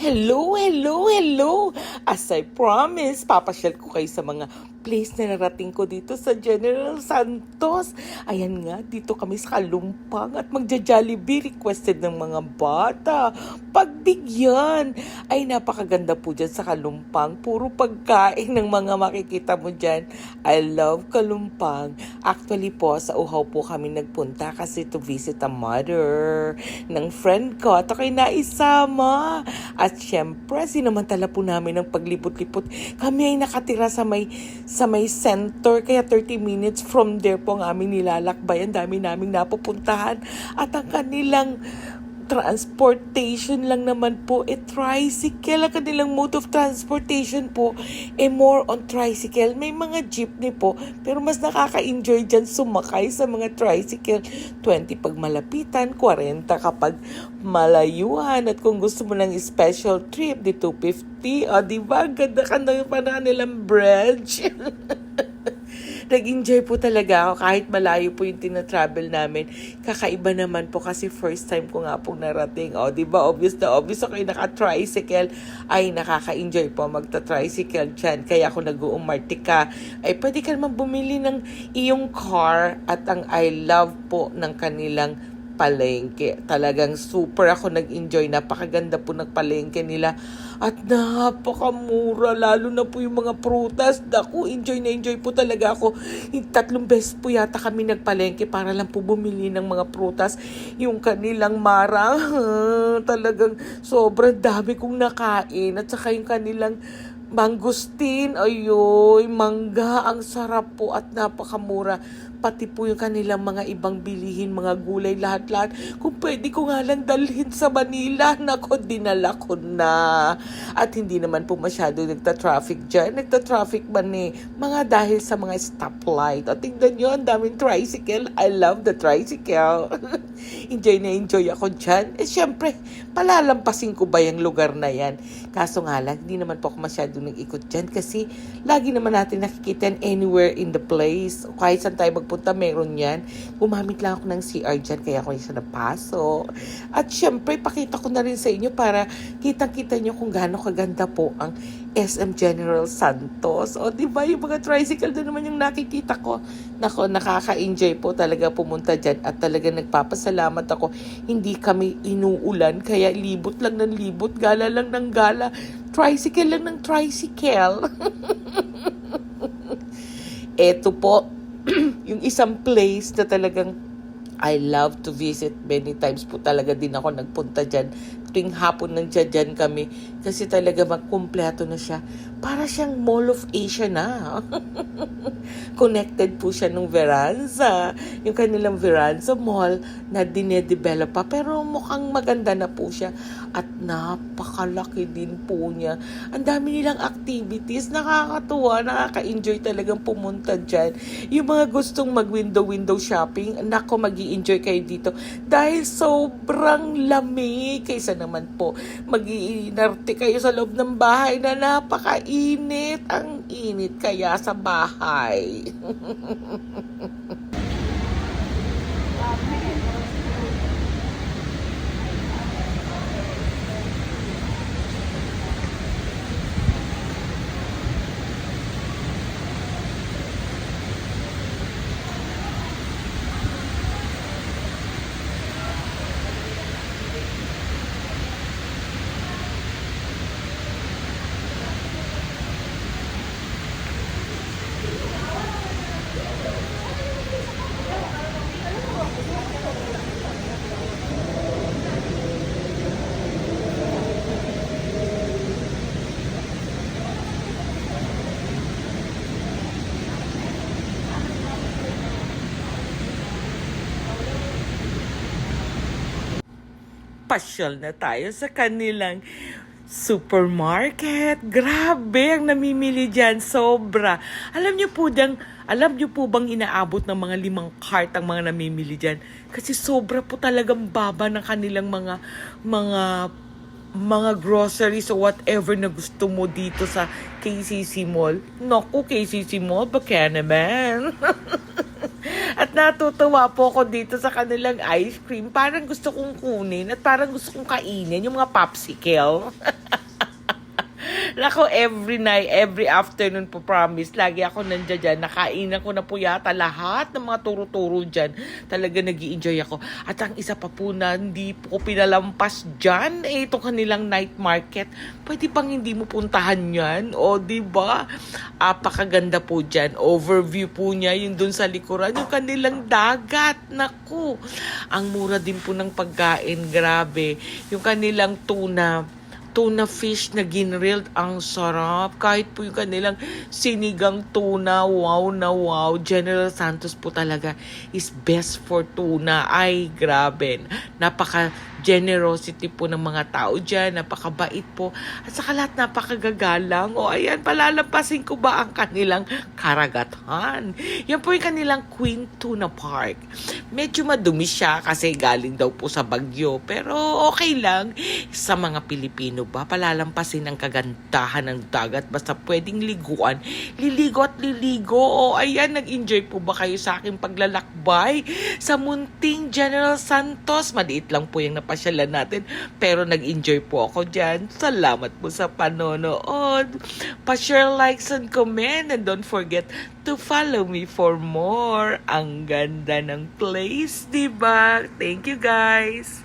Hello, hello, hello! As I promised, papasyal ko kayo sa mga place na narating ko dito sa General Santos. Ayan nga, dito kami sa Kalumpang at magja-Jollibee requested ng mga bata. Pagbigyan! Ay, napakaganda po dyan sa Kalumpang. Puro pagkain ng mga makikita mo dyan. I love Kalumpang. Actually po, sa Uhaw po kami nagpunta kasi to visit a mother ng friend ko at ako'y naisama. At syempre, sinamantala po namin ng paglipot-lipot. Kami ay nakatira sa may center, kaya 30 minutes from there po ang aming nilalakbay. Ang dami naming napupuntahan. At ang kanilang transportation lang naman po, tricycle. Ang kanilang mode of transportation po, more on tricycle. May mga jeepney po, pero mas nakaka-enjoy dyan sumakay sa mga tricycle. 20 pag malapitan, 40 kapag malayuan. At kung gusto mo ng special trip, di 250. O, diba? Ganda ka na pa na nilang bridge. Nag-enjoy po talaga ako kahit malayo po yung tina-travel namin. Kakaiba naman po kasi first time ko nga pong narating. O, diba? Obvious na obvious ako yung naka-tricycle. Ay, nakaka-enjoy po magta-tricycle dyan. Kaya kung nag-uumarte ka, ay pwede ka naman bumili ng iyong car at ang I love po ng kanilang palengke. Talagang super ako nag-enjoy. Napakaganda po ng palengke nila. At napakamura. Lalo na po yung mga prutas. Naku, enjoy na enjoy po talaga ako. 3 beses po yata kami nagpalengke para lang po bumili ng mga prutas. Yung kanilang marang. Talagang sobrang dami kong nakain. At saka yung kanilang mangustin, ayoy, mangga, ang sarap po at napakamura. Pati po yung kanilang mga ibang bilihin, mga gulay, lahat-lahat. Kung pwede ko nga lang dalhin sa Manila, nako, dinala ko na. At hindi naman po masyado nagta-traffic dyan. Nagta-traffic man mga dahil sa mga stoplight. At tingnan nyo, ang daming tricycle. I love the tricycle. Enjoy na enjoy ako dyan. Syempre, palalampasin ko ba yung lugar na yan? Kaso nga lang, hindi naman po ako masyado nag-ikot dyan kasi lagi naman natin nakikita anywhere in the place. Kahit saan tayo magpunta, meron yan. Gumamit lang ako ng CR dyan, kaya ako isa napasok. At syempre, pakita ko na rin sa inyo para kitang-kita nyo kung gaano kaganda po ang SM General Santos. O, diba, yung mga tricycle na naman yung nakikita ko. Nako, nakaka-enjoy po talaga pumunta dyan at talaga nagpapasalamat ako. Hindi kami inuulan, kaya libot lang ng libot, gala lang ng gala, tricycle lang ng tricycle. Eto po, yung isang place na talagang I love to visit. Many times po talaga din ako nagpunta dyan. Tuwing hapon dyan kami. Kasi talaga magkumpleto na siya. Para siyang Mall of Asia na. Connected po siya ng Veranza. Yung kanilang Veranza Mall na dinedevelop pa. Pero mukhang maganda na po siya. At napakalaki din po niya. Ang dami nilang activities. Nakakatuwa. Nakaka-enjoy talagang pumunta dyan. Yung mga gustong mag-window shopping, nako, mag-i-enjoy kayo dito. Dahil sobrang lamig. Kaysa naman po, mag-iinarte kayo sa loob ng bahay na napakainit. Ang init kaya sa bahay. Pasyal na tayo sa kanilang supermarket. Grabe, ang namimili dyan. Sobra. Alam niyo po bang inaabot ng mga 5 cart ang mga namimili dyan? Kasi sobra po talagang baba ng kanilang mga groceries o whatever na gusto mo dito sa KCC Mall. Naku, KCC Mall, baka naman. At natutuwa po ako dito sa kanilang ice cream. Parang gusto kong kunin at parang gusto kong kainin yung mga popsicle. Nako, every night, every afternoon po, promise, lagi ako nandiyan dyan. Nakainan ko na po yata lahat ng mga turo-turo dyan. Talaga nag-i-enjoy ako. At ang isa pa po na hindi po ko pinalampas dyan, itong kanilang night market. Pwede pang hindi mo puntahan yan. O, diba? Apakaganda po dyan. Overview po niya, yung dun sa likuran, yung kanilang dagat. Naku, ang mura din po ng pagkain. Grabe. Yung kanilang tuna fish na ginrilled, ang sarap. Kahit po yung kanilang sinigang tuna, wow na wow. General Santos po talaga is best for tuna. Ay, grabe. Napaka-generosity po ng mga tao dyan. Napakabait po. At saka lahat napakagagalang. O, ayan, palalampasin ko ba ang kanilang karagatan? Yan po yung kanilang Queen Tuna Park. Medyo madumi siya kasi galing daw po sa Bagyo. Pero okay lang. Sa mga Pilipino ba, palalampasin ang kagandahan ng dagat basta pwedeng liguan, liligo at liligo. O ayan, nag-enjoy po ba kayo sa aking paglalakbay sa munting General Santos? Maliit lang po yung napasyalan natin, pero nag-enjoy po ako dyan. Salamat po sa panonood. Pa-share, likes, and comment, and don't forget to follow me for more. Ang ganda ng place, diba? Thank you, guys!